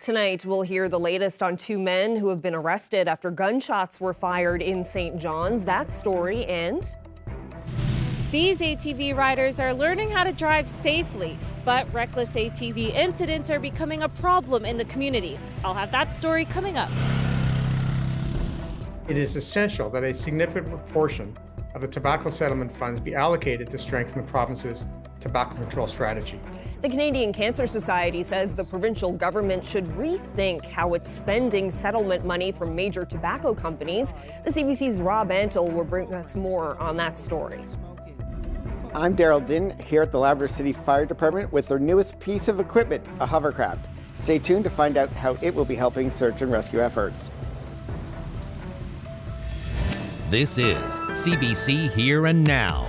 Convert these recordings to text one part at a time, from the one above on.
Tonight, we'll hear the latest on two men who have been arrested after gunshots were fired in St. John's. That story and... These ATV riders are learning how to drive safely, but reckless ATV incidents are becoming a problem in the community. I'll have that story coming up. It is essential that a significant proportion of the tobacco settlement funds be allocated to strengthen the province's tobacco control strategy. The Canadian Cancer Society says the provincial government should rethink how it's spending settlement money from major tobacco companies. The CBC's Rob Antle will bring us more on that story. I'm Daryl Din here at the Labrador City Fire Department with their newest piece of equipment, a hovercraft. Stay tuned to find out how it will be helping search and rescue efforts. This is CBC Here and Now.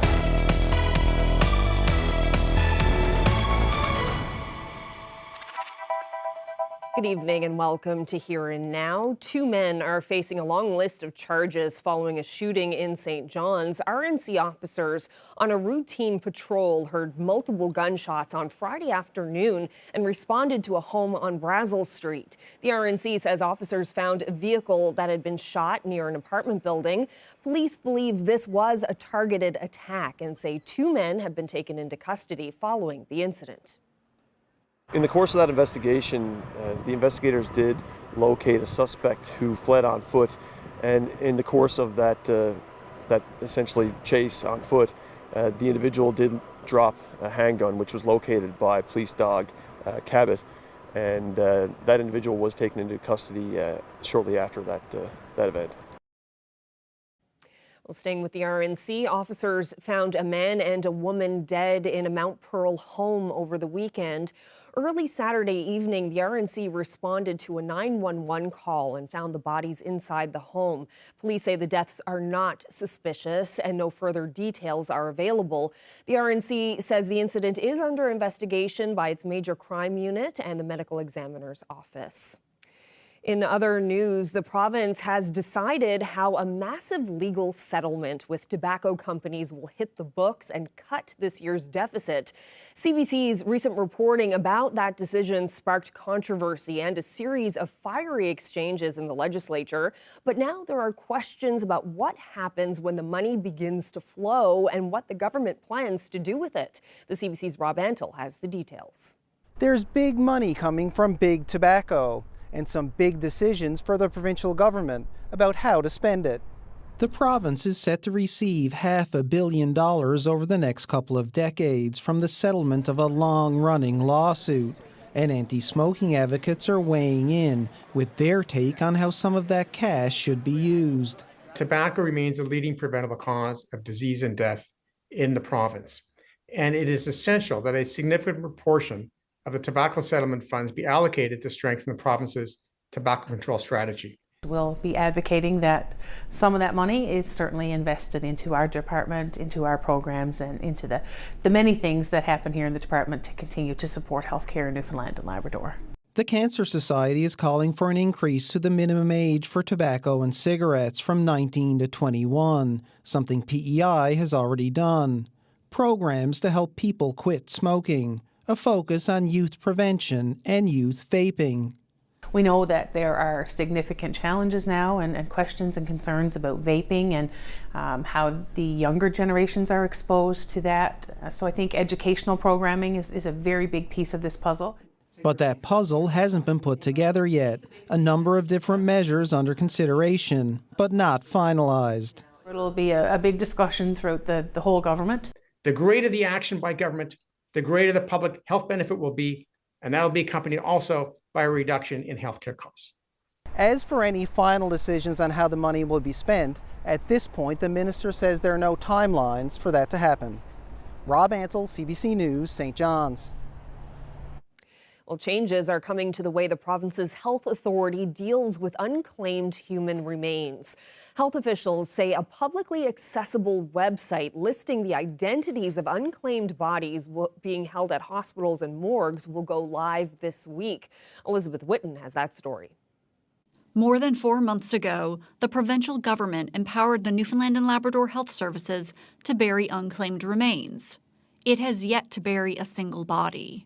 Good evening and welcome to Here and Now. Two men are facing a long list of charges following a shooting in St. John's. RNC officers on a routine patrol heard multiple gunshots on Friday afternoon and responded to a home on Brazel Street. The RNC says officers found a vehicle that had been shot near an apartment building. Police believe this was a targeted attack and say two men have been taken into custody following the incident. In the course of that investigation, the investigators did locate a suspect who fled on foot, and in the course of that essentially chase on foot, the individual did drop a handgun, which was located by police dog Cabot, and that individual was taken into custody shortly after that event. Well, staying with the RNC, officers found a man and a woman dead in a Mount Pearl home over the weekend. Early Saturday evening, the RNC responded to a 911 call and found the bodies inside the home. Police say the deaths are not suspicious and no further details are available. The RNC says the incident is under investigation by its major crime unit and the medical examiner's office. In other news, the province has decided how a massive legal settlement with tobacco companies will hit the books and cut this year's deficit. CBC's recent reporting about that decision sparked controversy and a series of fiery exchanges in the legislature. But now there are questions about what happens when the money begins to flow and what the government plans to do with it. The CBC's Rob Antle has the details. There's big money coming from big tobacco, and some big decisions for the provincial government about how to spend it. The province is set to receive $500 million over the next couple of decades from the settlement of a long-running lawsuit, and anti-smoking advocates are weighing in with their take on how some of that cash should be used. Tobacco remains a leading preventable cause of disease and death in the province, and it is essential that a significant proportion of the tobacco settlement funds be allocated to strengthen the province's tobacco control strategy. We'll be advocating that some of that money is certainly invested into our department, into our programs, and into the many things that happen here in the department to continue to support healthcare in Newfoundland and Labrador. The Cancer Society is calling for an increase to the minimum age for tobacco and cigarettes from 19 to 21, something PEI has already done. Programs to help people quit smoking, a focus on youth prevention and youth vaping. We know that there are significant challenges now and questions and concerns about vaping and how the younger generations are exposed to that. So I think educational programming is a very big piece of this puzzle. But that puzzle hasn't been put together yet. A number of different measures under consideration, but not finalized. It'll be a big discussion throughout the whole government. The greater the action by government, the greater the public health benefit will be, and that'll be accompanied also by a reduction in healthcare costs. As for any final decisions on how the money will be spent, at this point the minister says there are no timelines for that to happen. Rob Antle, CBC News, St. John's. Well, changes are coming to the way the province's health authority deals with unclaimed human remains. Health officials say a publicly accessible website listing the identities of unclaimed bodies being held at hospitals and morgues will go live this week. Elizabeth Whitten has that story. More than 4 months ago, the provincial government empowered the Newfoundland and Labrador Health Services to bury unclaimed remains. It has yet to bury a single body.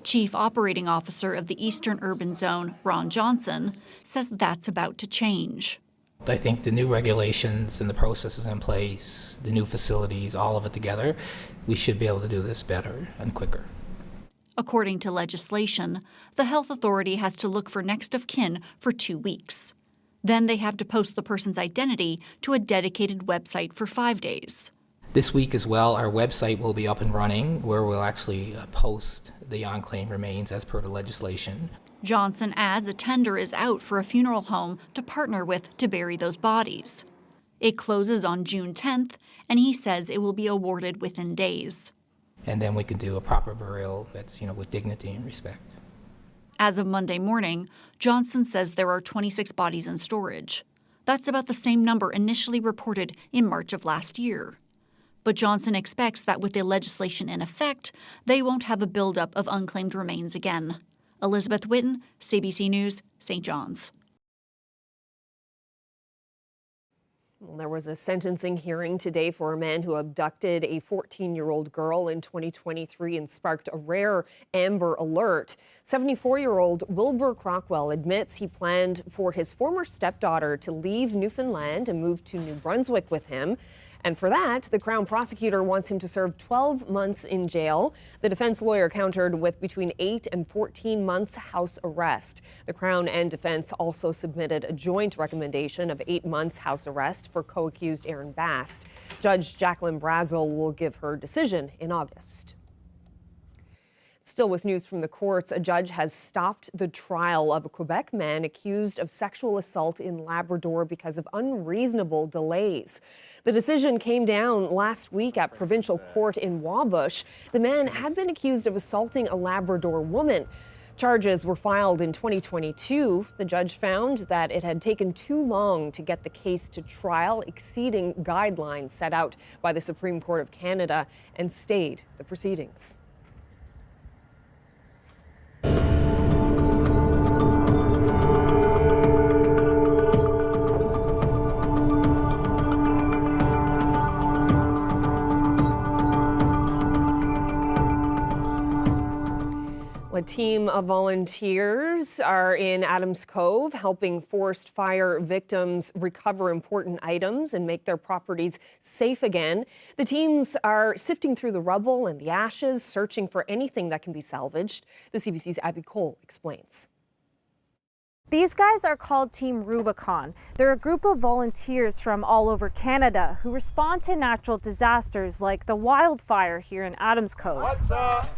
Chief Operating Officer of the Eastern Urban Zone, Ron Johnson, says that's about to change. I think the new regulations and the processes in place, the new facilities, all of it together, we should be able to do this better and quicker. According to legislation, the health authority has to look for next of kin for 2 weeks. Then they have to post the person's identity to a dedicated website for 5 days. This week as well, our website will be up and running where we'll actually post the unclaimed remains as per the legislation. Johnson adds a tender is out for a funeral home to partner with to bury those bodies. It closes on June 10th, and he says it will be awarded within days. And then we can do a proper burial that's, with dignity and respect. As of Monday morning, Johnson says there are 26 bodies in storage. That's about the same number initially reported in March of last year. But Johnson expects that with the legislation in effect, they won't have a buildup of unclaimed remains again. Elizabeth Witten, CBC News, St. John's. Well, there was a sentencing hearing today for a man who abducted a 14-year-old girl in 2023 and sparked a rare Amber Alert. 74-year-old Wilbur Crockwell admits he planned for his former stepdaughter to leave Newfoundland and move to New Brunswick with him. And for that, the Crown prosecutor wants him to serve 12 months in jail. The defense lawyer countered with between 8 and 14 months house arrest. The Crown and defense also submitted a joint recommendation of 8 months house arrest for co-accused Aaron Bast. Judge Jacqueline Brazel will give her decision in August. Still with news from the courts, a judge has stopped the trial of a Quebec man accused of sexual assault in Labrador because of unreasonable delays. The decision came down last week at provincial court in Wabush. The man had been accused of assaulting a Labrador woman. Charges were filed in 2022. The judge found that it had taken too long to get the case to trial, exceeding guidelines set out by the Supreme Court of Canada, and stayed the proceedings. A team of volunteers are in Adams Cove helping forest fire victims recover important items and make their properties safe again. The teams are sifting through the rubble and the ashes, searching for anything that can be salvaged. The CBC's Abby Cole explains. These guys are called Team Rubicon. They're a group of volunteers from all over Canada who respond to natural disasters like the wildfire here in Adams Cove. What's up?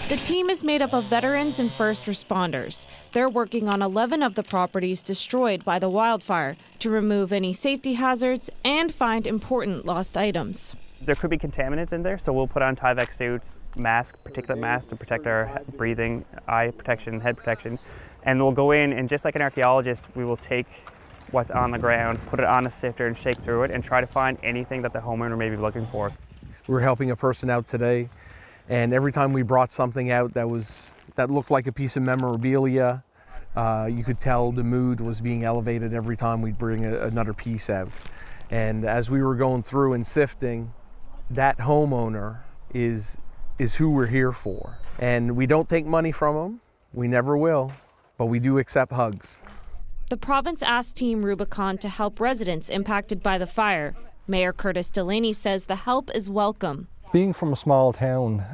The team is made up of veterans and first responders. They're working on 11 of the properties destroyed by the wildfire to remove any safety hazards and find important lost items. There could be contaminants in there, so we'll put on Tyvek suits, particulate masks to protect our breathing, eye protection, head protection. And we'll go in and just like an archaeologist, we will take what's on the ground, put it on a sifter and shake through it and try to find anything that the homeowner may be looking for. We're helping a person out today. And every time we brought something out that looked like a piece of memorabilia, you could tell the mood was being elevated every time we'd bring another piece out. And as we were going through and sifting, that homeowner is who we're here for. And we don't take money from them, we never will, but we do accept hugs. The province asked Team Rubicon to help residents impacted by the fire. Mayor Curtis Delaney says the help is welcome. Being from a small town,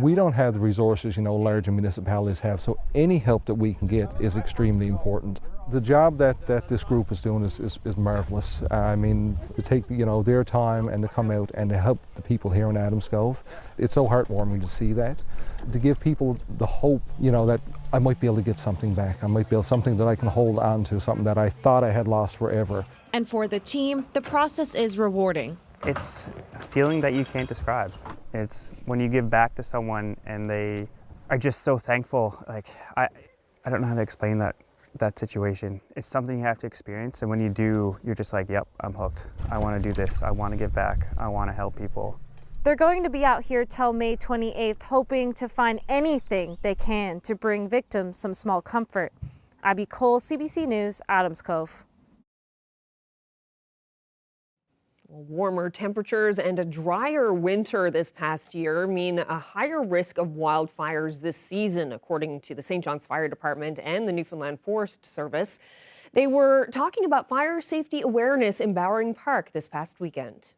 we don't have the resources, larger municipalities have, so any help that we can get is extremely important. The job that this group is doing is marvelous. I mean, to take their time and to come out and to help the people here in Adams Cove, it's so heartwarming to see that. To give people the hope, that I might be able to get something back. I might be able something that I can hold on to, something that I thought I had lost forever. And for the team, the process is rewarding. It's a feeling that you can't describe. It's when you give back to someone and they are just so thankful. Like, I don't know how to explain that situation. It's something you have to experience, and when you do, you're just like, yep, I'm hooked. I want to do this. I want to give back. I want to help people. They're going to be out here till May 28th, hoping to find anything they can to bring victims some small comfort. Abby Cole, CBC News, Adams Cove. Warmer temperatures and a drier winter this past year mean a higher risk of wildfires this season, according to the St. John's Fire Department and the Newfoundland Forest Service. They were talking about fire safety awareness in Bowring Park this past weekend.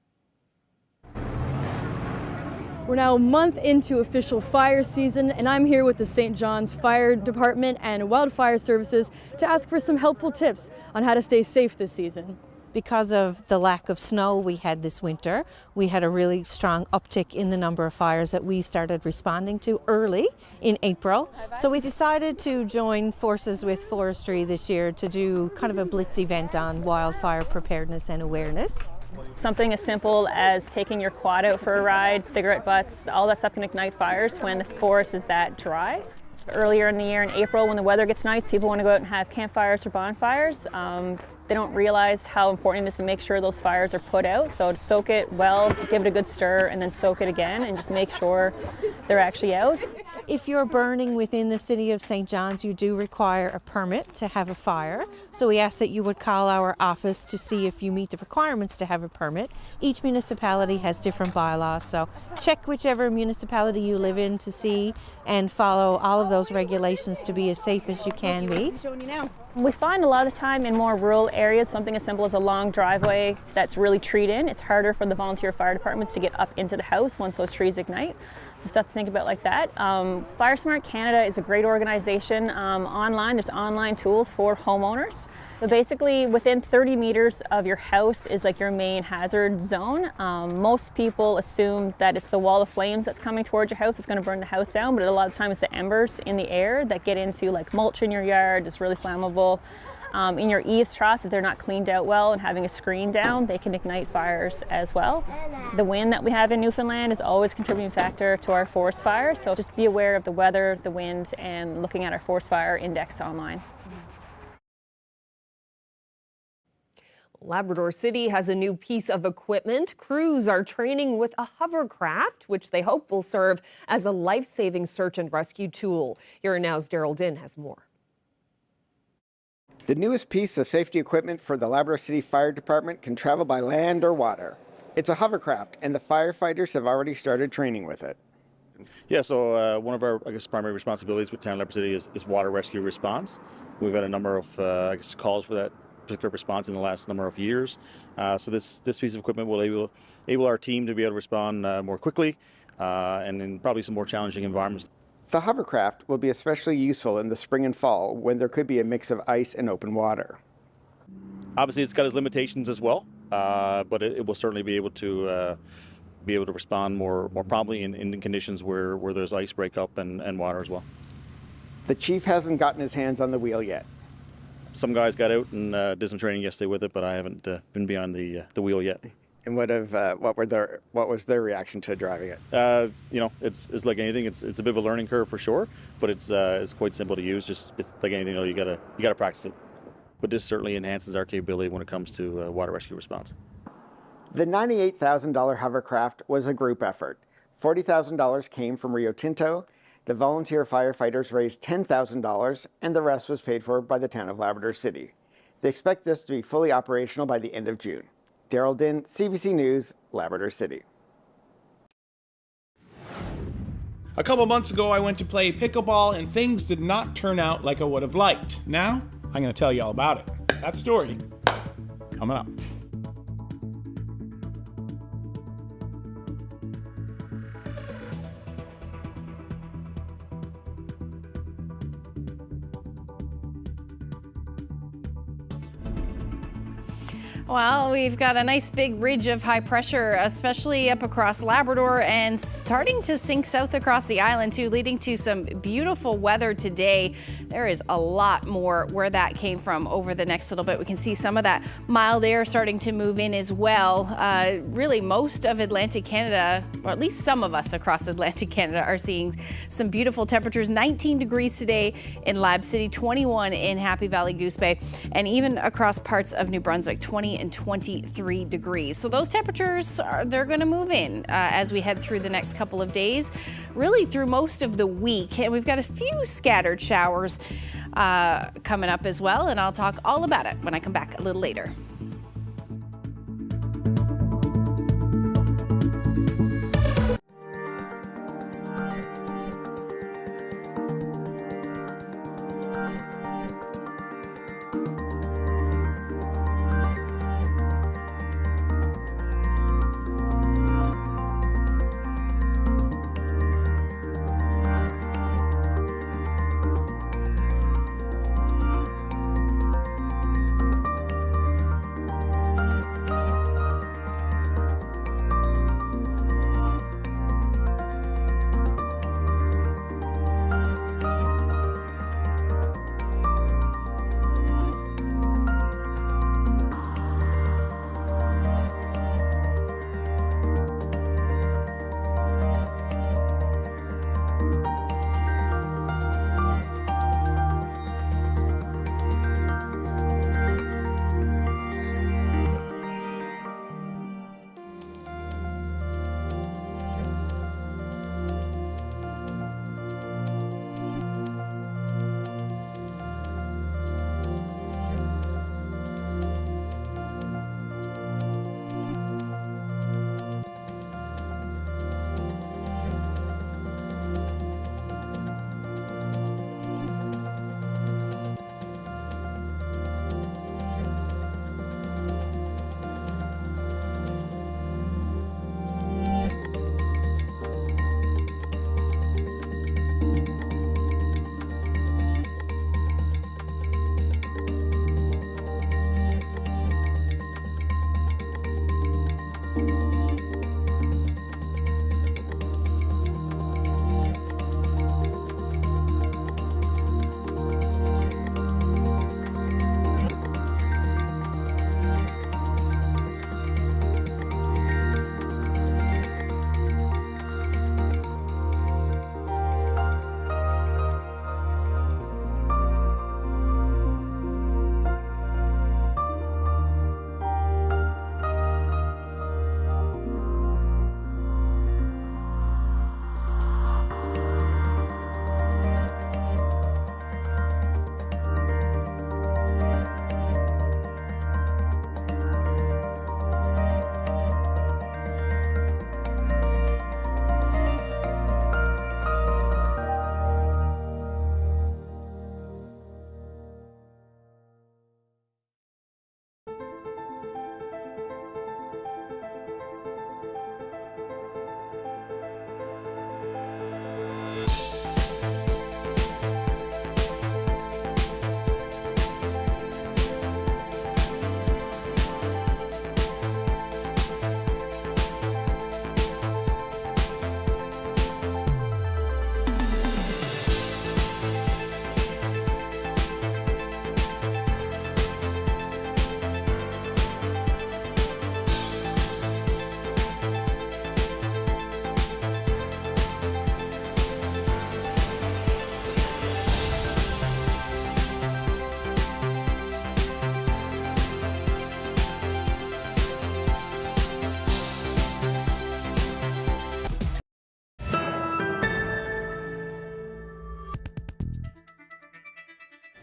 We're now a month into official fire season, and I'm here with the St. John's Fire Department and Wildfire Services to ask for some helpful tips on how to stay safe this season. Because of the lack of snow we had this winter, we had a really strong uptick in the number of fires that we started responding to early in April. So we decided to join forces with forestry this year to do kind of a blitz event on wildfire preparedness and awareness. Something as simple as taking your quad out for a ride, cigarette butts, all that stuff can ignite fires when the forest is that dry. Earlier in the year in April, when the weather gets nice, people want to go out and have campfires or bonfires. They don't realize how important it is to make sure those fires are put out. So to soak it well, give it a good stir, and then soak it again, and just make sure they're actually out. If you're burning within the city of St. John's, you do require a permit to have a fire. So we ask that you would call our office to see if you meet the requirements to have a permit. Each municipality has different bylaws, so check whichever municipality you live in to see and follow all of those regulations to be as safe as you can be. We find a lot of the time in more rural areas, something as simple as a long driveway that's really treed in. It's harder for the volunteer fire departments to get up into the house once those trees ignite. So stuff to think about like that. Fire Smart Canada is a great organization. Online, there's online tools for homeowners. But basically, within 30 meters of your house is like your main hazard zone. Most people assume that it's the wall of flames that's coming towards your house that's going to burn the house down, but a lot of times it's the embers in the air that get into like mulch in your yard. It's really flammable. In your eaves troughs, if they're not cleaned out well and having a screen down, they can ignite fires as well. The wind that we have in Newfoundland is always a contributing factor to our forest fires, so just be aware of the weather, the wind, and looking at our forest fire index online. Labrador City has a new piece of equipment. Crews are training with a hovercraft, which they hope will serve as a life-saving search and rescue tool. Here Now's Daryl Din has more. The newest piece of safety equipment for the Labrador City Fire Department can travel by land or water. It's a hovercraft, and the firefighters have already started training with it. Yeah, so one of our, primary responsibilities with Town Labrador City is water rescue response. We've had a number of, calls for that particular response in the last number of years. So this piece of equipment will enable our team to be able to respond more quickly and in probably some more challenging environments. The hovercraft will be especially useful in the spring and fall when there could be a mix of ice and open water. Obviously, it's got its limitations as well, but it will certainly be able to respond more promptly in conditions where there's ice breakup and water as well. The chief hasn't gotten his hands on the wheel yet. Some guys got out and did some training yesterday with it, but I haven't been beyond the wheel yet. And what was their reaction to driving it? It's like anything. It's a bit of a learning curve for sure, but it's quite simple to use. It's like anything, you gotta practice it. But this certainly enhances our capability when it comes to water rescue response. The $98,000 hovercraft was a group effort. $40,000 came from Rio Tinto. The volunteer firefighters raised $10,000, and the rest was paid for by the town of Labrador City. They expect this to be fully operational by the end of June. Daryl Din, CBC News, Labrador City. A couple months ago, I went to play pickleball and things did not turn out like I would have liked. Now, I'm going to tell you all about it. That story coming up. Well, we've got a nice big ridge of high pressure, especially up across Labrador and starting to sink south across the island too, leading to some beautiful weather today. There is a lot more where that came from over the next little bit. We can see some of that mild air starting to move in as well. Really most of Atlantic Canada, or at least some of us across Atlantic Canada, are seeing some beautiful temperatures. 19 degrees today in Lab City, 21 in Happy Valley Goose Bay, and even across parts of New Brunswick, 20 and 23 degrees. So those temperatures they're going to move in as we head through the next couple of days, really through most of the week. And we've got a few scattered showers coming up as well, and I'll talk all about it when I come back a little later.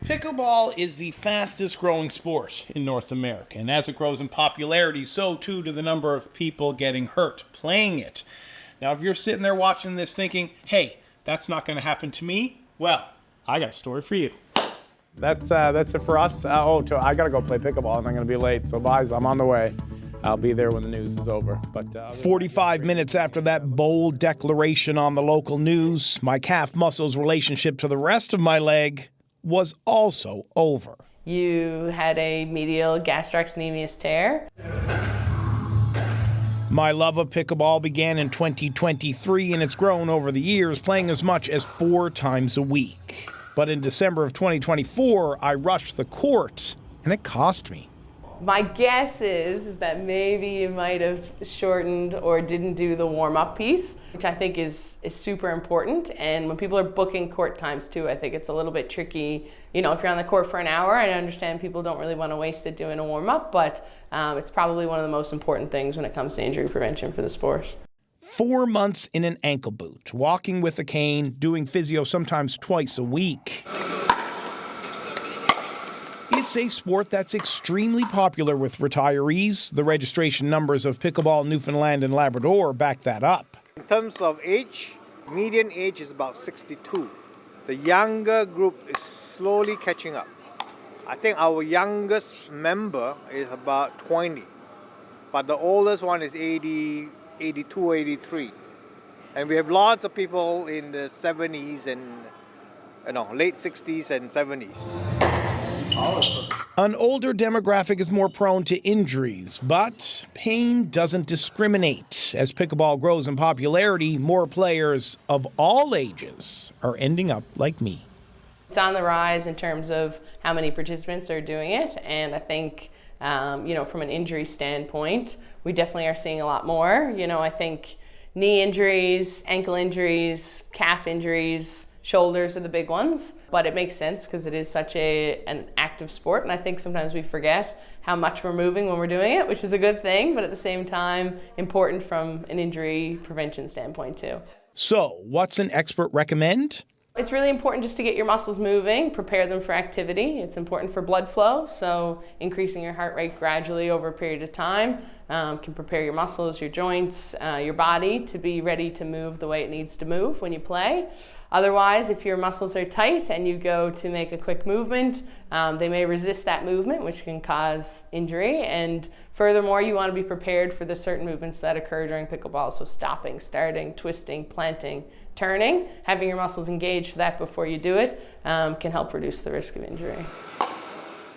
Pickleball is the fastest growing sport in North America, and as it grows in popularity, so too do the number of people getting hurt playing it. Now, if you're sitting there watching this thinking, hey, that's not going to happen to me, well, I got a story for you. That's it for us. I got to go play pickleball, and I'm going to be late, so guys, I'm on the way. I'll be there when the news is over. But 45 minutes after that bold declaration on the local news, my calf muscle's relationship to the rest of my leg was also over. You had a medial gastrocnemius tear. My love of pickleball began in 2023, and it's grown over the years, playing as much as 4 times a week. But in December of 2024, I rushed the court, and it cost me. My guess is that maybe you might have shortened or didn't do the warm-up piece, which I think is super important. And when people are booking court times too, I think it's a little bit tricky. You know, if you're on the court for an hour, I understand people don't really want to waste it doing a warm-up, but it's probably one of the most important things when it comes to injury prevention for the sport. 4 months in an ankle boot, walking with a cane, doing physio sometimes twice a week. It's a sport that's extremely popular with retirees. The registration numbers of Pickleball Newfoundland and Labrador back that up. In terms of age, median age is about 62. The younger group is slowly catching up. I think our youngest member is about 20, but the oldest one is 80, 82, 83. And we have lots of people in the 70s and late 60s and 70s. An older demographic is more prone to injuries, but pain doesn't discriminate. As pickleball grows in popularity, more players of all ages are ending up like me. It's on the rise in terms of how many participants are doing it, and I think, from an injury standpoint, we definitely are seeing a lot more. I think knee injuries, ankle injuries, calf injuries, shoulders are the big ones, but it makes sense because it is such an active sport, and I think sometimes we forget how much we're moving when we're doing it, which is a good thing, but at the same time, important from an injury prevention standpoint too. So, what's an expert recommend? It's really important just to get your muscles moving, prepare them for activity. It's important for blood flow, so increasing your heart rate gradually over a period of time can prepare your muscles, your joints, your body to be ready to move the way it needs to move when you play. Otherwise, if your muscles are tight and you go to make a quick movement, they may resist that movement, which can cause injury. And furthermore, you want to be prepared for the certain movements that occur during pickleball. So stopping, starting, twisting, planting, turning, having your muscles engaged for that before you do it can help reduce the risk of injury.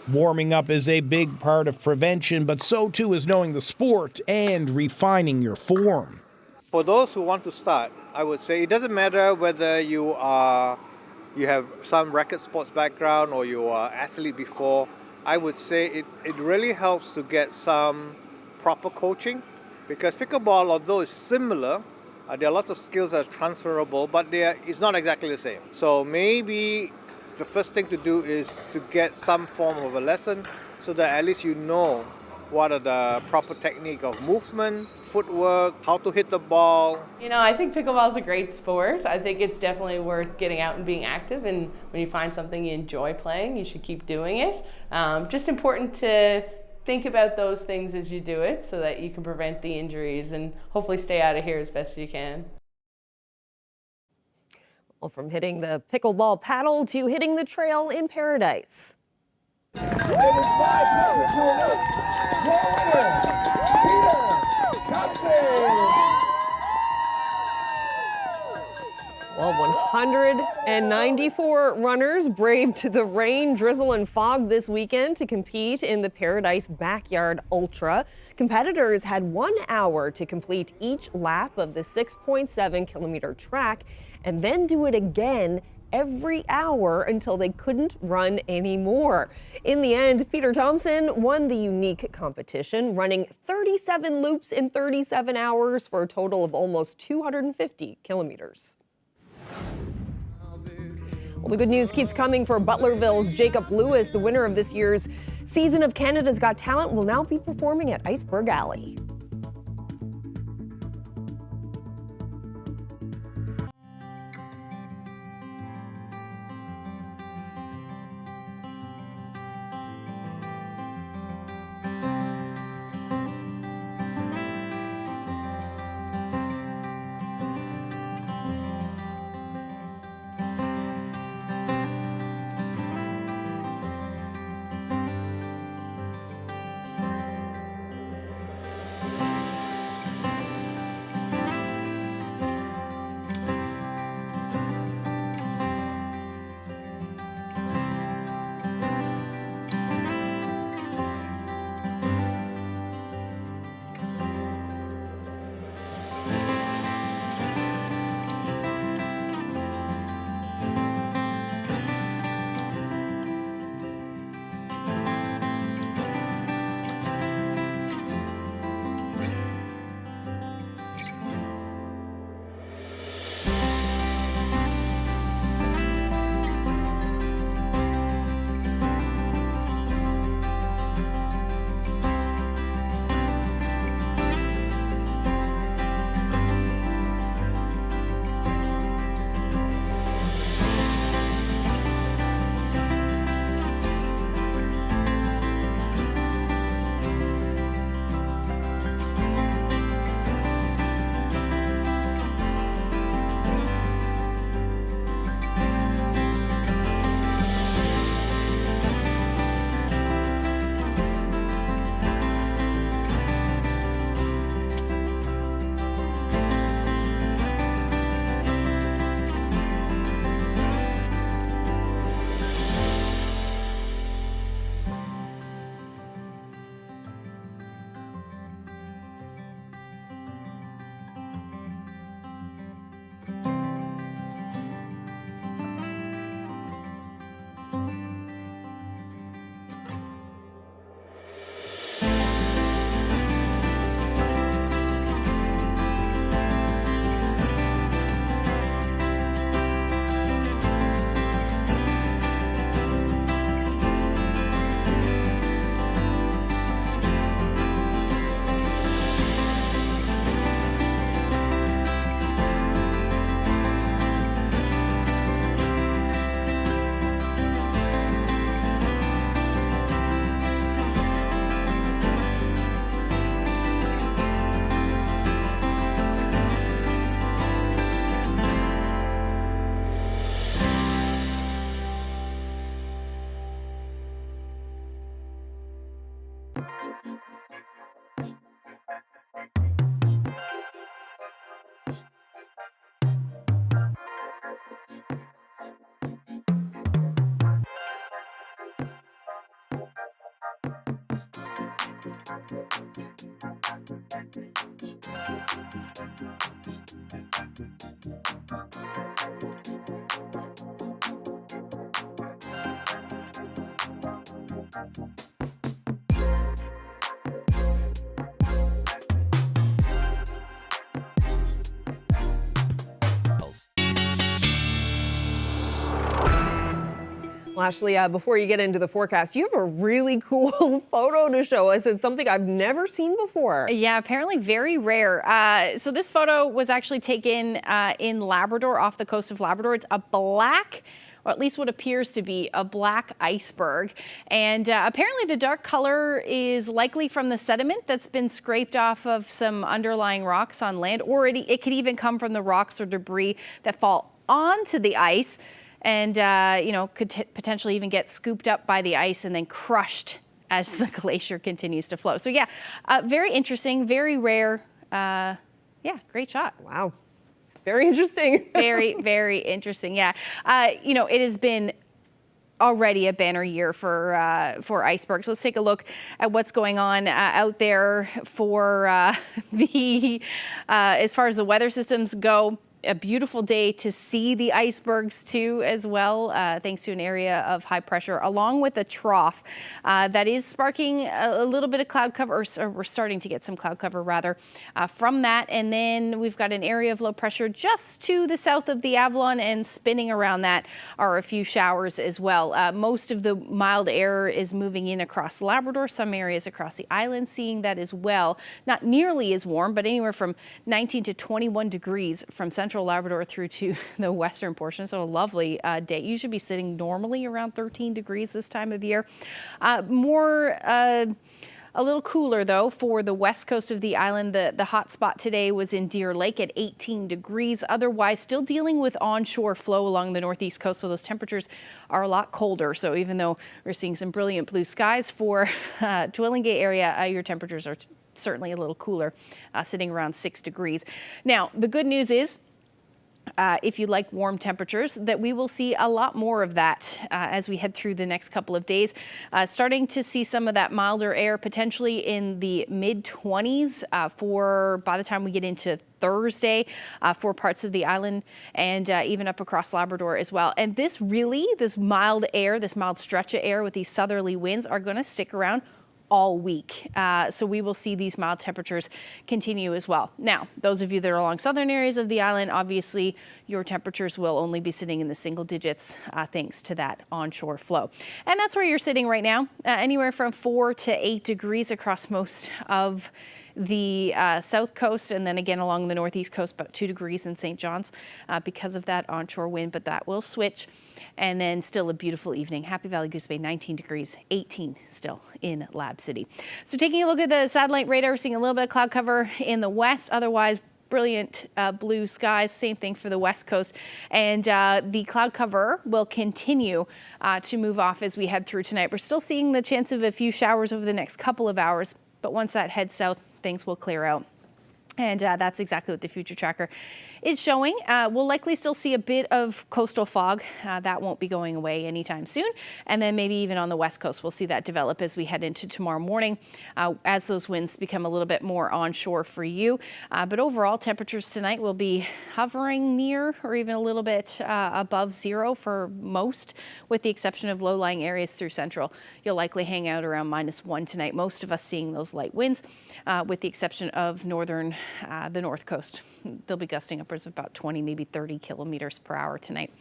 Warming up is a big part of prevention, but so too is knowing the sport and refining your form. For those who want to start, I would say it doesn't matter whether you have some racket sports background or you are an athlete before. I would say it really helps to get some proper coaching, because pickleball, although it's similar, there are lots of skills that are transferable, but it's not exactly the same. So maybe the first thing to do is to get some form of a lesson so that at least you know what are the proper technique of movement, footwork, how to hit the ball. I think pickleball is a great sport. I think it's definitely worth getting out and being active, and when you find something you enjoy playing, you should keep doing it. Just important to think about those things as you do it so that you can prevent the injuries and hopefully stay out of here as best you can. Well, from hitting the pickleball paddle to hitting the trail in paradise. Well, 194 runners braved the rain, drizzle, and fog this weekend to compete in the Paradise Backyard Ultra. Competitors had 1 hour to complete each lap of the 6.7-kilometer track and then do it again every hour until they couldn't run anymore. In the end, Peter Thompson won the unique competition, running 37 loops in 37 hours for a total of almost 250 kilometers. Well, the good news keeps coming for Butlerville's Jacob Lewis. The winner of this year's season of Canada's Got Talent will now be performing at Iceberg Alley. Well, Ashley, before you get into the forecast, you have a really cool photo to show us. It's something I've never seen before. Yeah, apparently very rare. So this photo was actually taken in Labrador, off the coast of Labrador. It's a black, or at least what appears to be a black iceberg. And apparently the dark color is likely from the sediment that's been scraped off of some underlying rocks on land, or it could even come from the rocks or debris that fall onto the ice and could potentially even get scooped up by the ice and then crushed as the glacier continues to flow. So yeah, very interesting, very rare. Yeah, great shot. Wow. It's very interesting. Very, very interesting. Yeah. It has been already a banner year for icebergs. Let's take a look at what's going on out there for as far as the weather systems go. A beautiful day to see the icebergs too as well, thanks to an area of high pressure along with a trough that is sparking a little bit of cloud cover, or we're starting to get some cloud cover rather from that. And then we've got an area of low pressure just to the south of the Avalon, and spinning around that are a few showers as well. Most of the mild air is moving in across Labrador, some areas across the island seeing that as well. Not nearly as warm, but anywhere from 19 to 21 degrees from central Labrador through to the western portion. So a lovely day. You should be sitting normally around 13 degrees this time of year. A little cooler though for the west coast of the island. The hot spot today was in Deer Lake at 18 degrees. Otherwise, still dealing with onshore flow along the northeast coast, so those temperatures are a lot colder. So even though we're seeing some brilliant blue skies for Twillingate area, your temperatures are certainly a little cooler, sitting around 6 degrees. Now, the good news is, if you like warm temperatures, that we will see a lot more of that as we head through the next couple of days. Starting to see some of that milder air potentially in the mid-20s by the time we get into Thursday for parts of the island, and even up across Labrador as well. And this mild air, this mild stretch of air with these southerly winds are going to stick around all week. So we will see these mild temperatures continue as well. Now, those of you that are along southern areas of the island, obviously your temperatures will only be sitting in the single digits thanks to that onshore flow. And that's where you're sitting right now, anywhere from 4 to 8 degrees across most of the south coast, and then again along the northeast coast, about 2 degrees in St. John's because of that onshore wind, but that will switch. And then still a beautiful evening. Happy Valley Goose Bay, 19 degrees, 18 still in Lab City. So taking a look at the satellite radar, we're seeing a little bit of cloud cover in the west. Otherwise, brilliant blue skies. Same thing for the west coast. And the cloud cover will continue to move off as we head through tonight. We're still seeing the chance of a few showers over the next couple of hours, but once that heads south, things will clear out. And that's exactly what the future tracker is showing. We'll likely still see a bit of coastal fog. That won't be going away anytime soon. And then maybe even on the west coast, we'll see that develop as we head into tomorrow morning as those winds become a little bit more onshore for you. But overall, temperatures tonight will be hovering near or even a little bit above zero for most, with the exception of low-lying areas through central. You'll likely hang out around -1 tonight. Most of us seeing those light winds, with the exception of the north coast. They'll be gusting upwards of about 20, maybe 30 kilometers per hour tonight.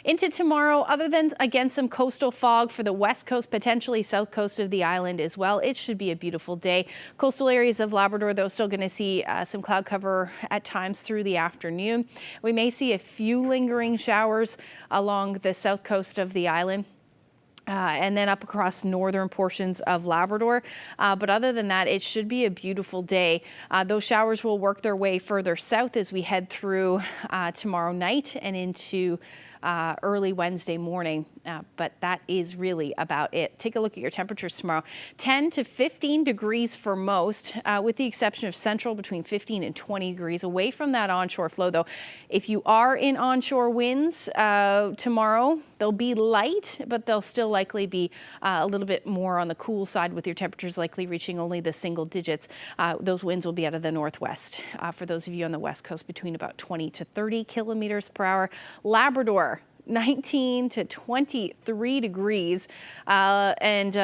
Into tomorrow, other than, again, some coastal fog for the west coast, potentially south coast of the island as well, it should be a beautiful day. Coastal areas of Labrador, though, still going to see some cloud cover at times through the afternoon. We may see a few lingering showers along the south coast of the island. And then up across northern portions of Labrador. But other than that, it should be a beautiful day. Those showers will work their way further south as we head through tomorrow night and into early Wednesday morning. But that is really about it. Take a look at your temperatures tomorrow. 10 to 15 degrees for most, with the exception of central between 15 and 20 degrees. Away from that onshore flow, though, if you are in onshore winds tomorrow, they'll be light, but they'll still likely be a little bit more on the cool side, with your temperatures likely reaching only the single digits. Those winds will be out of the northwest. For those of you on the west coast, between about 20 to 30 kilometers per hour. Labrador, 19 to 23 degrees, and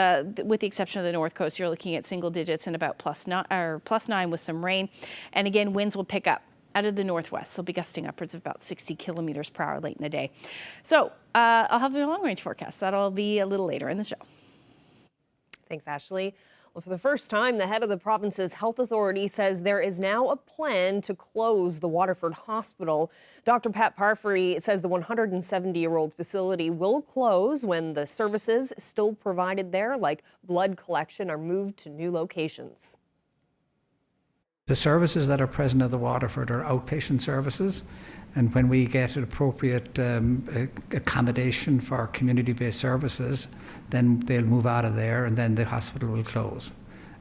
with the exception of the north coast, you're looking at single digits and about +9 with some rain. And again, winds will pick up out of the northwest. They'll be gusting upwards of about 60 kilometers per hour late in the day. So I'll have a long-range forecast. That'll be a little later in the show. Thanks, Ashley. Well, for the first time, the head of the province's health authority says there is now a plan to close the Waterford Hospital. Dr. Pat Parfrey says the 170-year-old facility will close when the services still provided there, like blood collection, are moved to new locations. The services that are present at the Waterford are outpatient services, and when we get an appropriate accommodation for community-based services, then they'll move out of there, and then the hospital will close.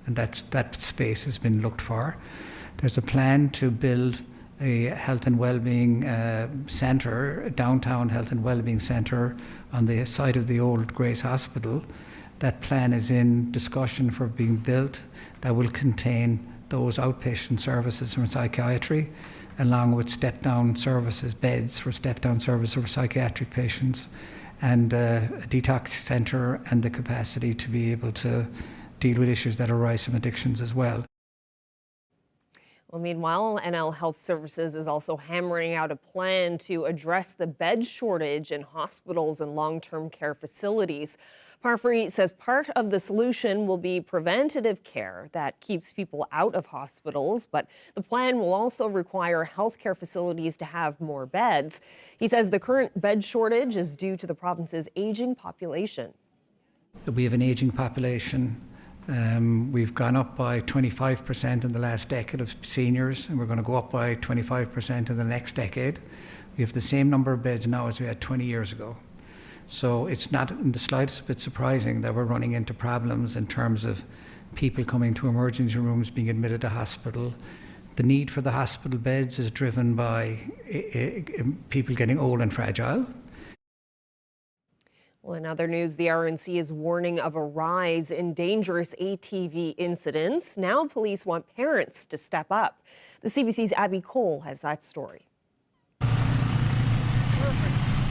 And that space has been looked for. There's a plan to build a health and wellbeing centre, a downtown health and wellbeing centre on the site of the old Grace Hospital. That plan is in discussion for being built. That will contain those outpatient services from psychiatry, along with step-down services, beds for step-down services for psychiatric patients, and a detox centre and the capacity to be able to deal with issues that arise from addictions as well. Well, meanwhile, NL Health Services is also hammering out a plan to address the bed shortage in hospitals and long-term care facilities. Parfrey says part of the solution will be preventative care that keeps people out of hospitals, but the plan will also require healthcare facilities to have more beds. He says the current bed shortage is due to the province's aging population. We have an aging population. We've gone up by 25% in the last decade of seniors, and we're going to go up by 25% in the next decade. We have the same number of beds now as we had 20 years ago. So it's not in the slightest bit surprising that we're running into problems in terms of people coming to emergency rooms, being admitted to hospital. The need for the hospital beds is driven by people getting old and fragile. Well, in other news, the RNC is warning of a rise in dangerous ATV incidents. Now police want parents to step up. The CBC's Abby Cole has that story.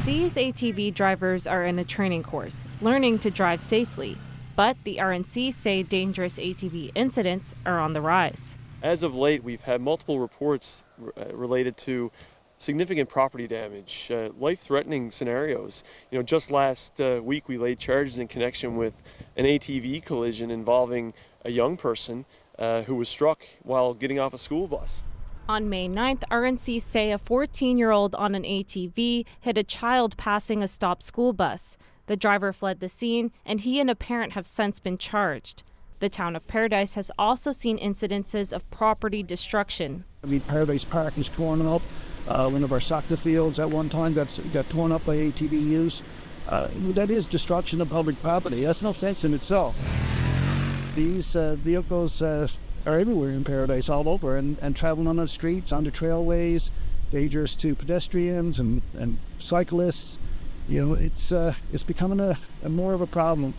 These ATV drivers are in a training course, learning to drive safely. But the RNC say dangerous ATV incidents are on the rise. As of late, we've had multiple reports related to significant property damage, life-threatening scenarios. Just last week we laid charges in connection with an ATV collision involving a young person who was struck while getting off a school bus. On May 9th, RNC say a 14-year-old on an ATV hit a child passing a stopped school bus. The driver fled the scene, and he and a parent have since been charged. The town of Paradise has also seen incidences of property destruction. Paradise Park is torn up. One of our soccer fields at one time got torn up by ATV use. That is destruction of public property. That's no sense in itself. These vehicles are everywhere in Paradise, all over, and traveling on the streets, on the trailways, dangerous to pedestrians and cyclists. It's becoming a more of a problem.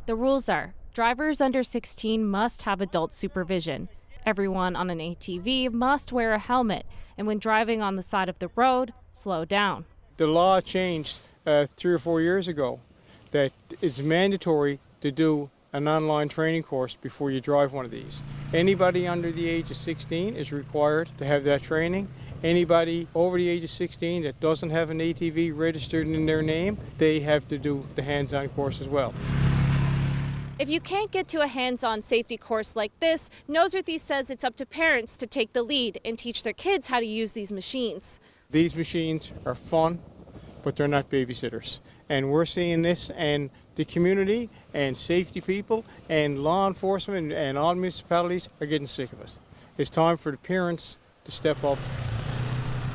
The rules are drivers under 16 must have adult supervision. Everyone on an ATV must wear a helmet, and when driving on the side of the road, slow down. The law changed 3 or 4 years ago that it's mandatory to do an online training course before you drive one of these. Anybody under the age of 16 is required to have that training. Anybody over the age of 16 that doesn't have an ATV registered in their name, they have to do the hands-on course as well. If you can't get to a hands-on safety course like this, Noseworthy says it's up to parents to take the lead and teach their kids how to use these machines. These machines are fun, but they're not babysitters. And we're seeing this, and the community and safety people and law enforcement and all municipalities are getting sick of it. It's time for the parents to step up.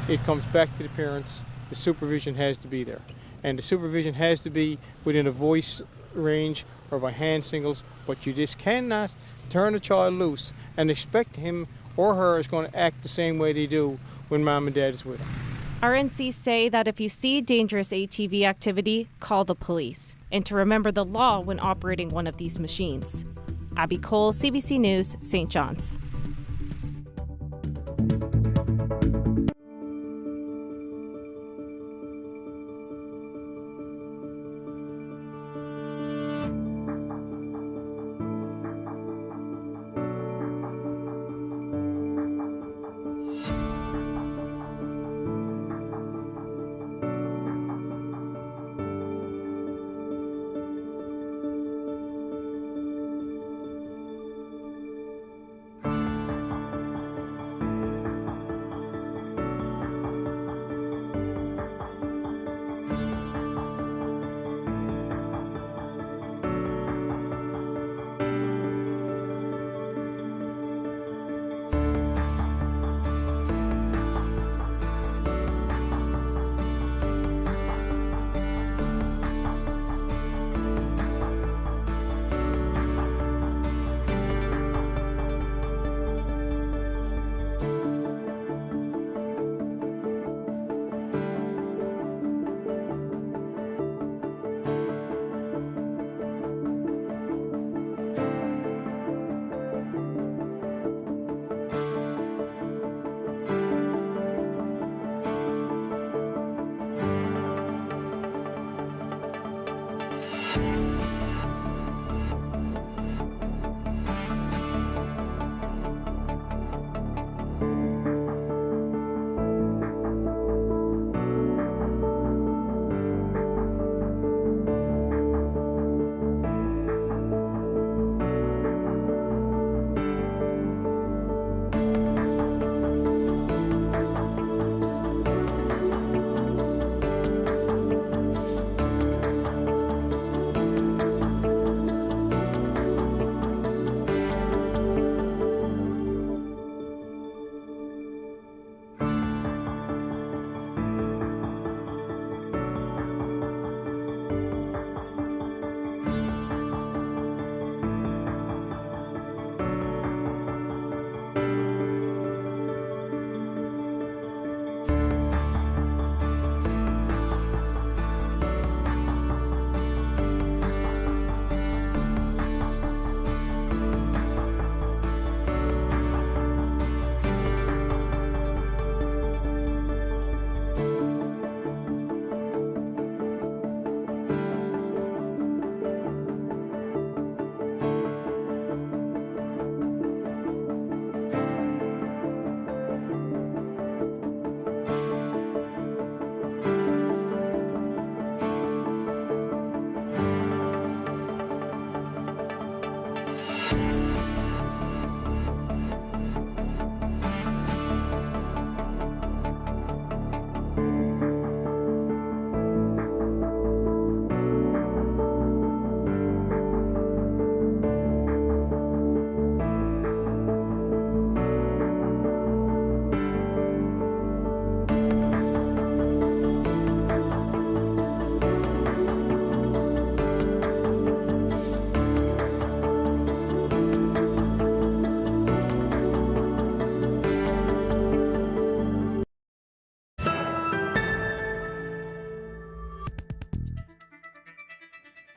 It comes back to the parents. The supervision has to be there. and the supervision has to be within a voice range or by hand signals, but you just cannot turn a child loose and expect him or her is going to act the same way they do when mom and dad is with them. RNCs say that if you see dangerous ATV activity, call the police, and to remember the law when operating one of these machines. Abby Cole, CBC News, St. John's.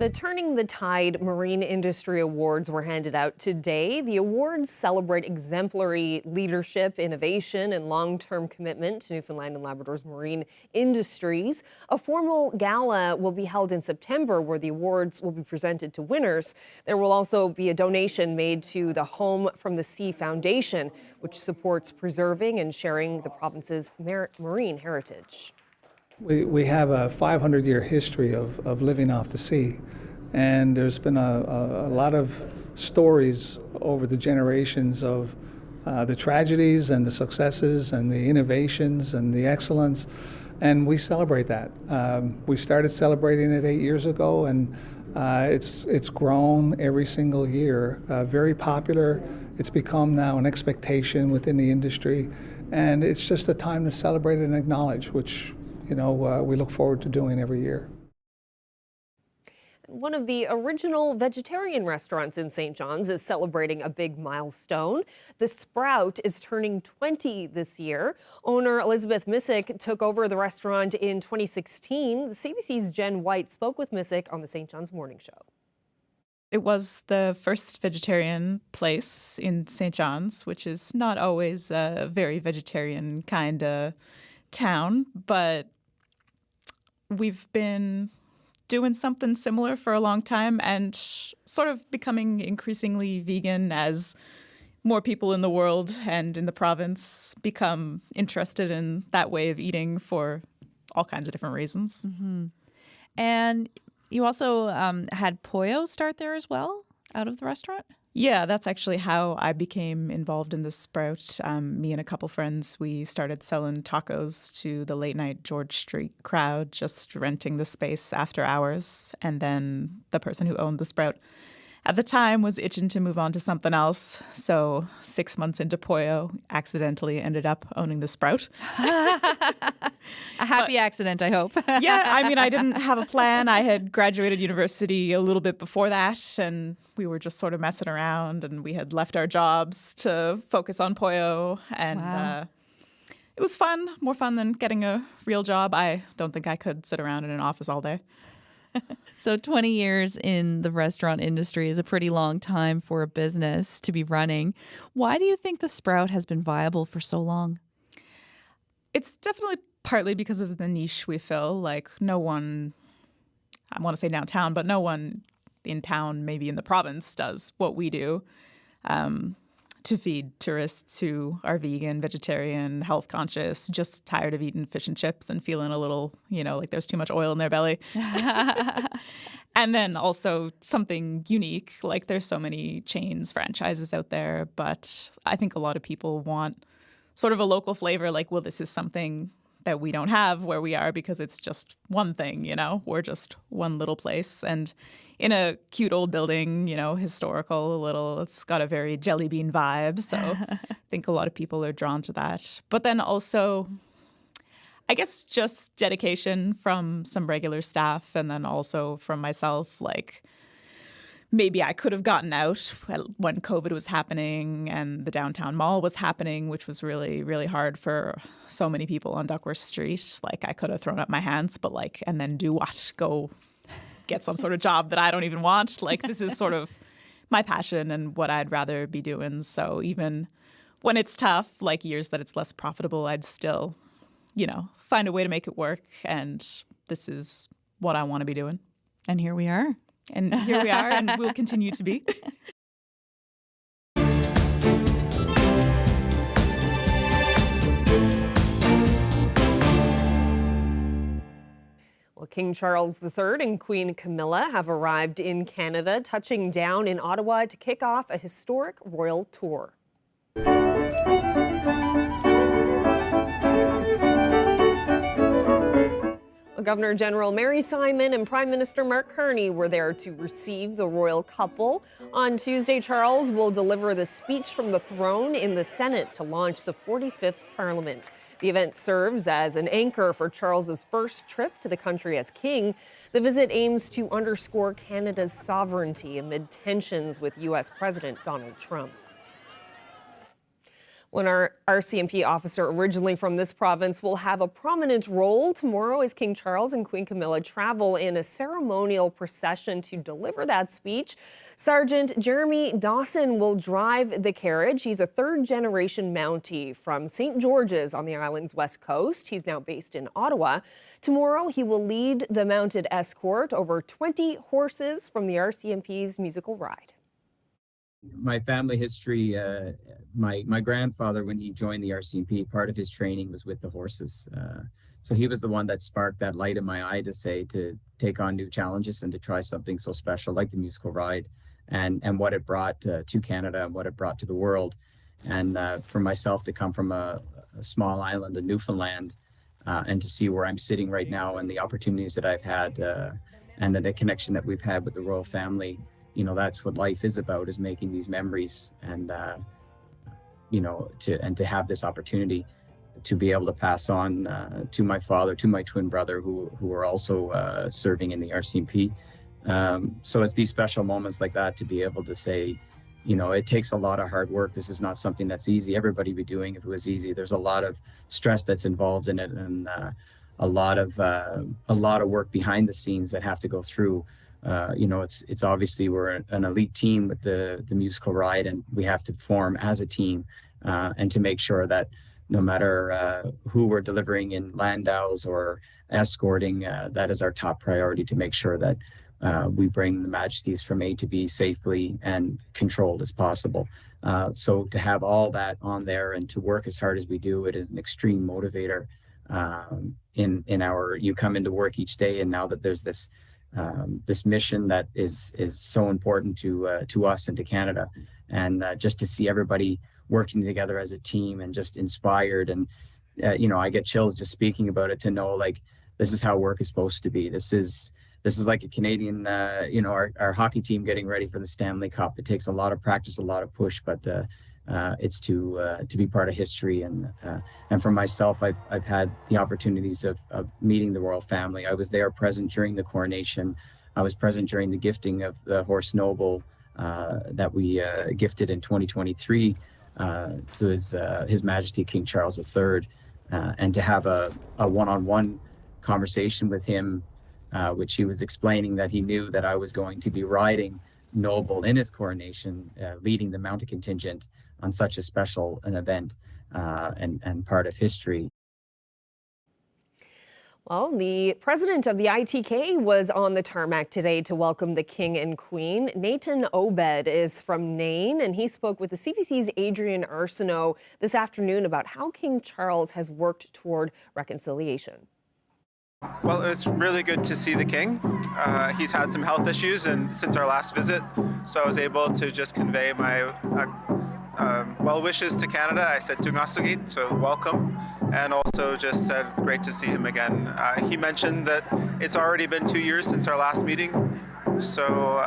The Turning the Tide Marine Industry Awards were handed out today. The awards celebrate exemplary leadership, innovation, and long-term commitment to Newfoundland and Labrador's marine industries. A formal gala will be held in September where the awards will be presented to winners. There will also be a donation made to the Home from the Sea Foundation, which supports preserving and sharing the province's marine heritage. We have a 500-year history of living off the sea, and there's been a lot of stories over the generations of the tragedies and the successes and the innovations and the excellence, and we celebrate that. We started celebrating it 8 years ago, and it's grown every single year. Very popular. It's become now an expectation within the industry, and it's just a time to celebrate and acknowledge, which we look forward to doing every year. One of the original vegetarian restaurants in St. John's is celebrating a big milestone. The Sprout is turning 20 this year. Owner Elizabeth Missick took over the restaurant in 2016. CBC's Jen White spoke with Missick on the St. John's Morning Show. It was the first vegetarian place in St. John's, which is not always a very vegetarian kind of town, but we've been doing something similar for a long time and sort of becoming increasingly vegan as more people in the world and in the province become interested in that way of eating for all kinds of different reasons. Mm-hmm. And you also had Pollo start there as well, out of the restaurant? Yeah, that's actually how I became involved in the Sprout. Me and a couple friends, we started selling tacos to the late night George Street crowd, just renting the space after hours. And then the person who owned the Sprout at the time was itching to move on to something else. So 6 months into Pollo, accidentally ended up owning the Sprout. A happy accident, I hope. Yeah, I mean, I didn't have a plan. I had graduated university a little bit before that, and we were just sort of messing around, and we had left our jobs to focus on Pollo, and Wow. It was fun, more fun than getting a real job. I don't think I could sit around in an office all day. So 20 years in the restaurant industry is a pretty long time for a business to be running. Why do you think the Sprout has been viable for so long? It's definitely partly because of the niche we fill. Like, no one, I want to say downtown, but no one in town, maybe in the province, does what we do to feed tourists who are vegan, vegetarian, health conscious, just tired of eating fish and chips and feeling a little, like there's too much oil in their belly. And then also something unique, like there's so many chains, franchises out there, but I think a lot of people want sort of a local flavor, like, well, this is something that we don't have where we are because it's just one thing, we're just one little place. And in a cute old building, historical, it's got a very jelly bean vibe. So I think a lot of people are drawn to that. But then also, I guess just dedication from some regular staff and then also from myself, like, maybe I could have gotten out when COVID was happening and the downtown mall was happening, which was really, really hard for so many people on Duckworth Street. Like, I could have thrown up my hands, but and then do what? Go get some sort of job that I don't even want. Like, this is sort of my passion and what I'd rather be doing. So even when it's tough, like years that it's less profitable, I'd still, find a way to make it work. And this is what I want to be doing. And here we are. And here we are, and we'll continue to be. Well, King Charles III and Queen Camilla have arrived in Canada, touching down in Ottawa to kick off a historic royal tour. Governor General Mary Simon and Prime Minister Mark Carney were there to receive the royal couple. On Tuesday, Charles will deliver the speech from the throne in the Senate to launch the 45th Parliament. The event serves as an anchor for Charles's first trip to the country as king. The visit aims to underscore Canada's sovereignty amid tensions with U.S. President Donald Trump. When our RCMP officer originally from this province will have a prominent role tomorrow as King Charles and Queen Camilla travel in a ceremonial procession to deliver that speech. Sergeant Jeremy Dawson will drive the carriage. He's a third-generation Mountie from St. George's on the island's west coast. He's now based in Ottawa. Tomorrow, he will lead the mounted escort over 20 horses from the RCMP's musical ride. My family history, my grandfather, when he joined the RCMP, part of his training was with the horses. So he was the one that sparked that light in my eye to take on new challenges and to try something so special like the musical ride and what it brought to Canada and what it brought to the world. And for myself to come from a small island in Newfoundland and to see where I'm sitting right now and the opportunities that I've had and the connection that we've had with the royal family, that's what life is about, is making these memories and, to have this opportunity to be able to pass on to my father, to my twin brother, who are also serving in the RCMP, So it's these special moments like that to be able to say, you know, it takes a lot of hard work. This is not something that's easy. Everybody would be doing if it was easy. There's a lot of stress that's involved in it, and a lot of work behind the scenes that have to go through. You know, it's obviously we're an elite team with the musical ride, and we have to form as a team, and to make sure that no matter who we're delivering in landaus or escorting, that is our top priority, to make sure that we bring the Majesties from A to B safely and controlled as possible. So to have all that on there and to work as hard as we do, it is an extreme motivator in our, you come into work each day, and now that there's this mission that is so important to us and to Canada, and just to see everybody working together as a team and just inspired, and you know, I get chills just speaking about it, to know like this is how work is supposed to be. This is like a Canadian, you know, our hockey team getting ready for the Stanley Cup. It takes a lot of practice, a lot of push, but it's to be part of history. And for myself, I've had the opportunities of meeting the royal family. I was there present during the coronation. I was present during the gifting of the horse Noble that we gifted in 2023 to His Majesty King Charles III, and to have a one-on-one conversation with him, which he was explaining that he knew that I was going to be riding Noble in his coronation, leading the mounted contingent on such a special an event, and part of history. Well, the president of the ITK was on the tarmac today to welcome the King and Queen. Nathan Obed is from Nain, and he spoke with the CBC's Adrian Arsenault this afternoon about how King Charles has worked toward reconciliation. Well, it's really good to see the King. He's had some health issues and since our last visit, so I was able to just convey my well wishes to Canada. I said Tungasugit, so welcome, and also just said great to see him again. He mentioned that it's already been 2 years since our last meeting, so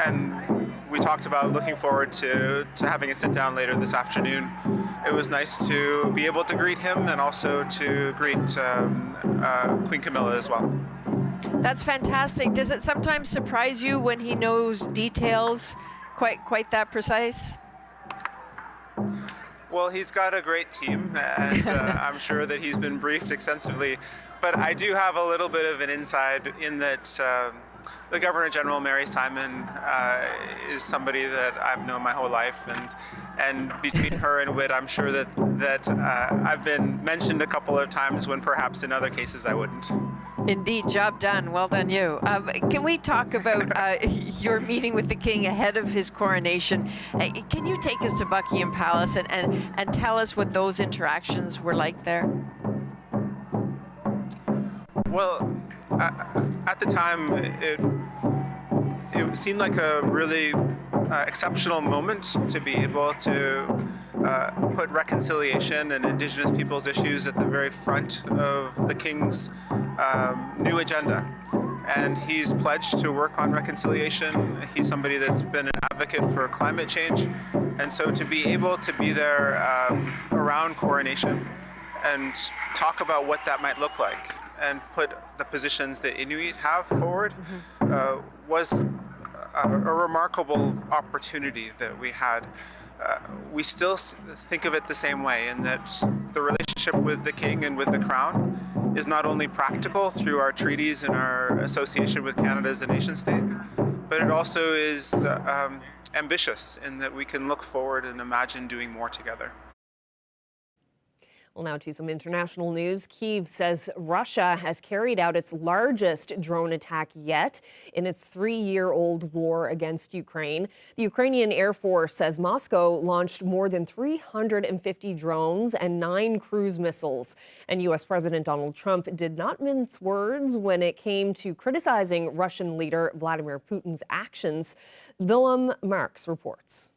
and we talked about looking forward to having a sit down later this afternoon. It was nice to be able to greet him and also to greet Queen Camilla as well. That's fantastic. Does it sometimes surprise you when he knows details quite that precise? Well, he's got a great team, and I'm sure that he's been briefed extensively. But I do have a little bit of an inside in that the Governor General, Mary Simon, is somebody that I've known my whole life, and between her and Whit, I'm sure that I've been mentioned a couple of times when perhaps in other cases I wouldn't. Indeed, job done. Well done, you. Can we talk about your meeting with the King ahead of his coronation? Can you take us to Buckingham Palace and tell us what those interactions were like there? Well, at the time, it seemed like a really exceptional moment to be able to put reconciliation and Indigenous people's issues at the very front of the King's new agenda. And he's pledged to work on reconciliation. He's somebody that's been an advocate for climate change. And so to be able to be there around coronation and talk about what that might look like and put the positions that Inuit have forward was a remarkable opportunity that we had. We still think of it the same way, in that the relationship with the King and with the Crown is not only practical through our treaties and our association with Canada as a nation state, but it also is ambitious in that we can look forward and imagine doing more together. Well, now to some international news. Kyiv says Russia has carried out its largest drone attack yet in its 3-year-old war against Ukraine. The Ukrainian Air Force says Moscow launched more than 350 drones and 9 cruise missiles. And U.S. President Donald Trump did not mince words when it came to criticizing Russian leader Vladimir Putin's actions. Willem Marx reports.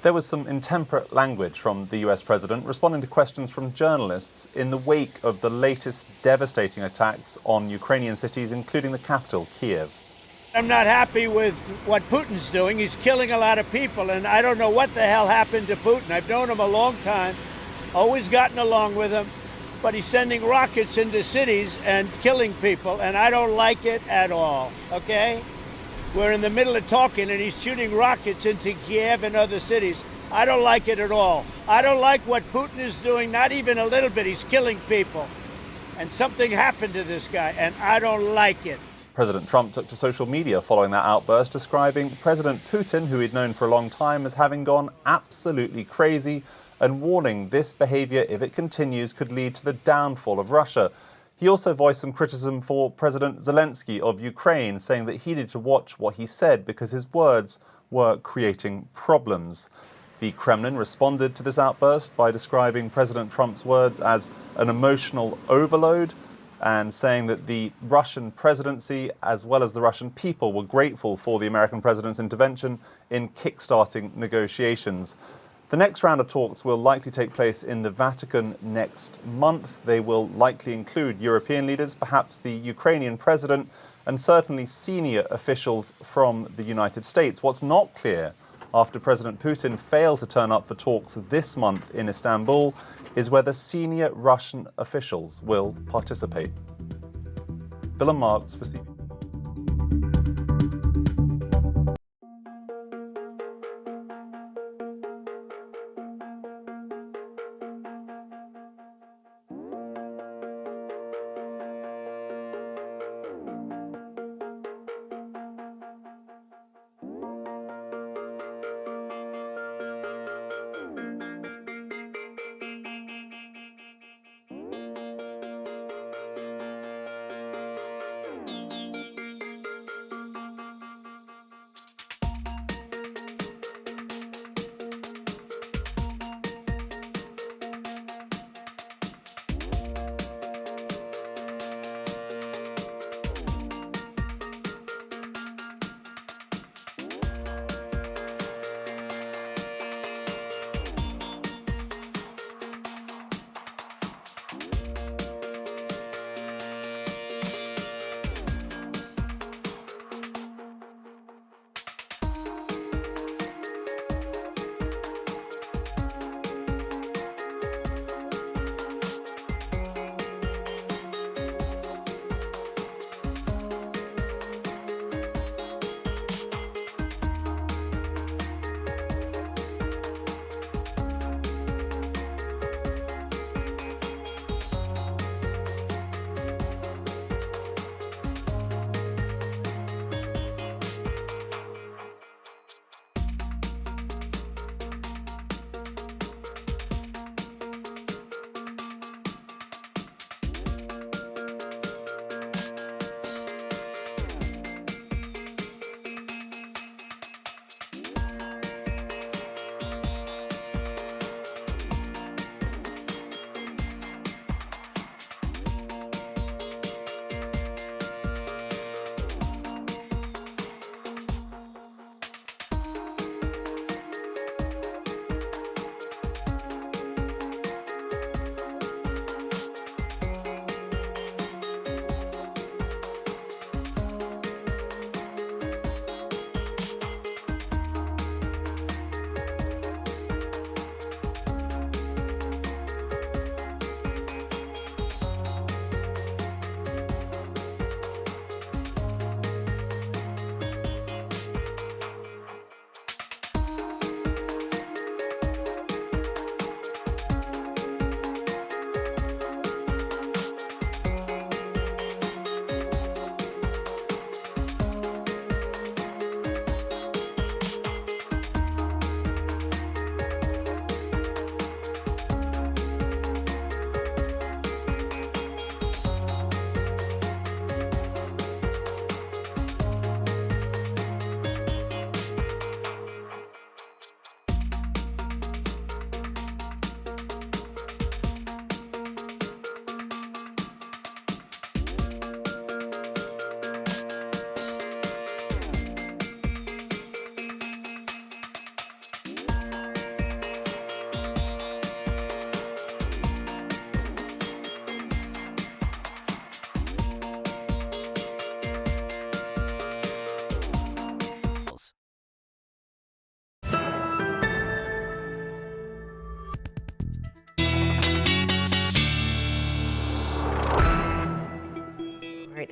There was some intemperate language from the US president responding to questions from journalists in the wake of the latest devastating attacks on Ukrainian cities, including the capital, Kyiv. I'm not happy with what Putin's doing. He's killing a lot of people, and I don't know what the hell happened to Putin. I've known him a long time, always gotten along with him. but he's sending rockets into cities and killing people, and I don't like it at all, okay? We're in the middle of talking, and he's shooting rockets into Kiev and other cities. I don't like it at all. I don't like what Putin is doing, not even a little bit. He's killing people. And something happened to this guy, and I don't like it. President Trump took to social media following that outburst, describing President Putin, who he'd known for a long time, as having gone absolutely crazy and warning this behavior, if it continues, could lead to the downfall of Russia. He also voiced some criticism for President Zelensky of Ukraine, saying that he needed to watch what he said because his words were creating problems. The Kremlin responded to this outburst by describing President Trump's words as an emotional overload and saying that the Russian presidency, as well as the Russian people, were grateful for the American president's intervention in kickstarting negotiations. The next round of talks will likely take place in the Vatican next month. They will likely include European leaders, perhaps the Ukrainian president, and certainly senior officials from the United States. What's not clear after President Putin failed to turn up for talks this month in Istanbul is whether senior Russian officials will participate. Bill and Marks for CBC.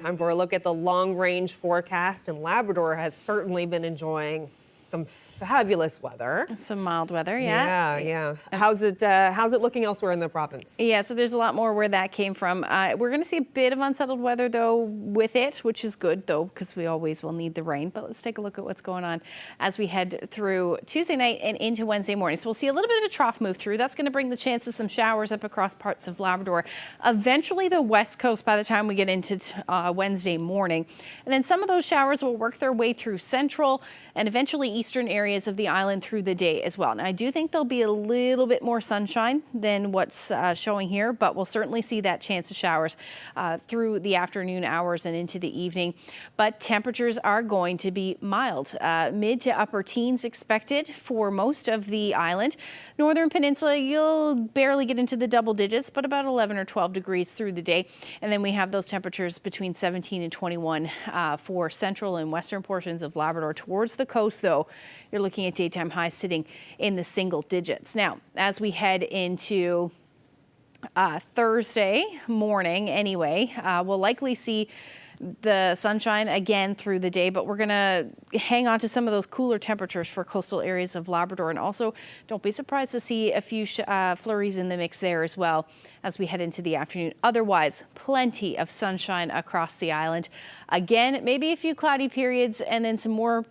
Time for a look at the long-range forecast, and Labrador has certainly been enjoying some fabulous weather. Some mild weather, yeah. Yeah. How's it looking elsewhere in the province? Yeah, so there's a lot more where that came from. We're going to see a bit of unsettled weather, though, with it, which is good, though, because we always will need the rain. But let's take a look at what's going on as we head through Tuesday night and into Wednesday morning. So we'll see a little bit of a trough move through. That's going to bring the chance of some showers up across parts of Labrador. Eventually, the west coast by the time we get into Wednesday morning. And then some of those showers will work their way through central and eventually eastern areas of the island through the day as well. Now, I do think there'll be a little bit more sunshine than what's showing here, but we'll certainly see that chance of showers through the afternoon hours and into the evening. But temperatures are going to be mild. Mid to upper teens expected for most of the island. Northern Peninsula, you'll barely get into the double digits, but about 11 or 12 degrees through the day. And then we have those temperatures between 17 and 21 for central and western portions of Labrador. Towards the coast, though, you're looking at daytime highs sitting in the single digits. Now, as we head into Thursday morning anyway, we'll likely see the sunshine again through the day, but we're going to hang on to some of those cooler temperatures for coastal areas of Labrador. And also, don't be surprised to see a few flurries in the mix there as well as we head into the afternoon. Otherwise, plenty of sunshine across the island. Again, maybe a few cloudy periods and then some more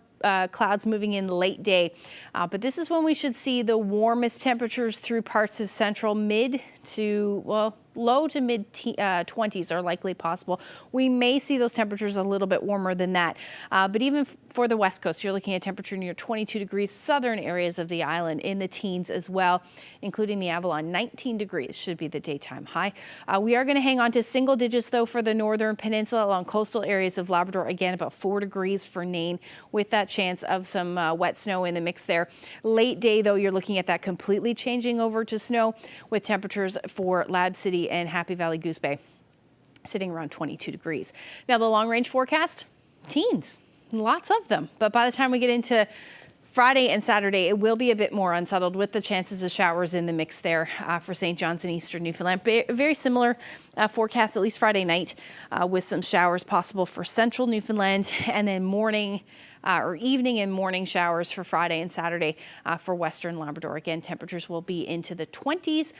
clouds moving in late day. But this is when we should see the warmest temperatures through parts of central. Mid to, well, low to mid 20s are likely possible. We may see those temperatures a little bit warmer than that. But even for the west coast, you're looking at temperature near 22 degrees. Southern areas of the island in the teens as well, including the Avalon. 19 degrees should be the daytime high. We are going to hang on to single digits, though, for the northern peninsula along coastal areas of Labrador. Again, about 4 degrees for Nain with that chance of some wet snow in the mix there. Late day, though, you're looking at that completely changing over to snow with temperatures for Lab City and Happy Valley Goose Bay sitting around 22 degrees. Now, the long range forecast, teens, lots of them. But by the time we get into Friday and Saturday, it will be a bit more unsettled with the chances of showers in the mix there for St. John's and eastern Newfoundland. Very similar forecast, at least Friday night, with some showers possible for central Newfoundland, and then morning or evening and morning showers for Friday and Saturday for western Labrador. Again, temperatures will be into the 20s.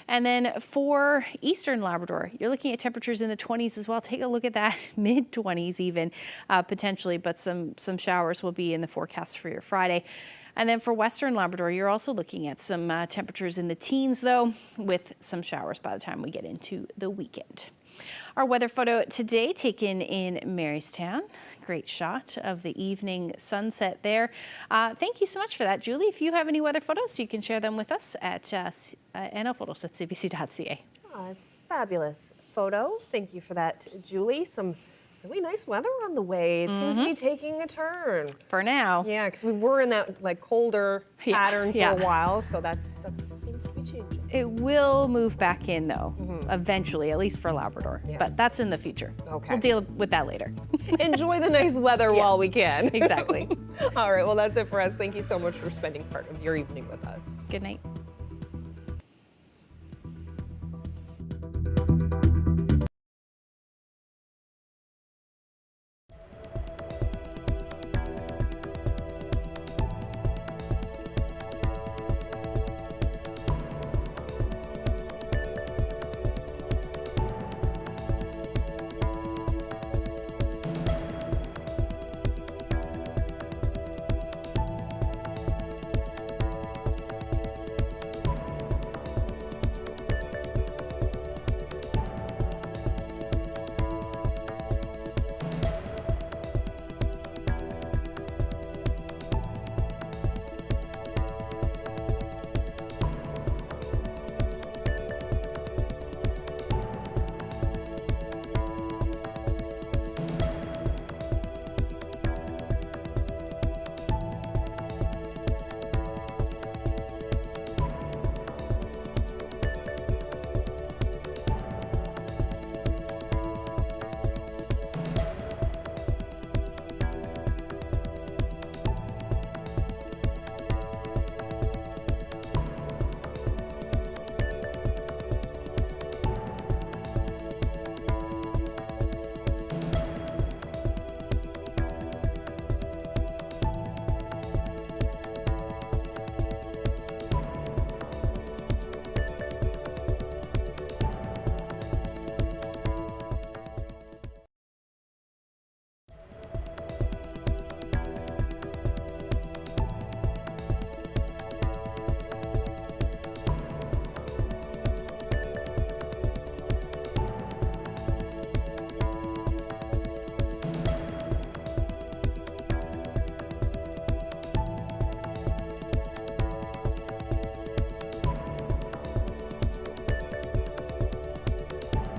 And then for eastern Labrador, you're looking at temperatures in the 20s as well. Take a look at that, mid 20s even potentially, but some showers will be in the forecast for your Friday. And then for western Labrador, you're also looking at some temperatures in the teens, though, with some showers by the time we get into the weekend. Our weather photo today taken in Marystown. Great shot of the evening sunset there. Thank you so much for that, Julie. If you have any weather photos, you can share them with us at nlphotos@cbc.ca. Oh, it's a fabulous photo. Thank you for that, Julie. Some really nice weather on the way. It seems to be taking a turn. For now. Yeah, because we were in that like colder pattern for a while, so that seems to be changing. It will move back in, though, eventually, at least for Labrador. Yeah. But that's in the future. Okay. We'll deal with that later. Enjoy the nice weather while we can. Exactly. All right, well, that's it for us. Thank you so much for spending part of your evening with us. Good night.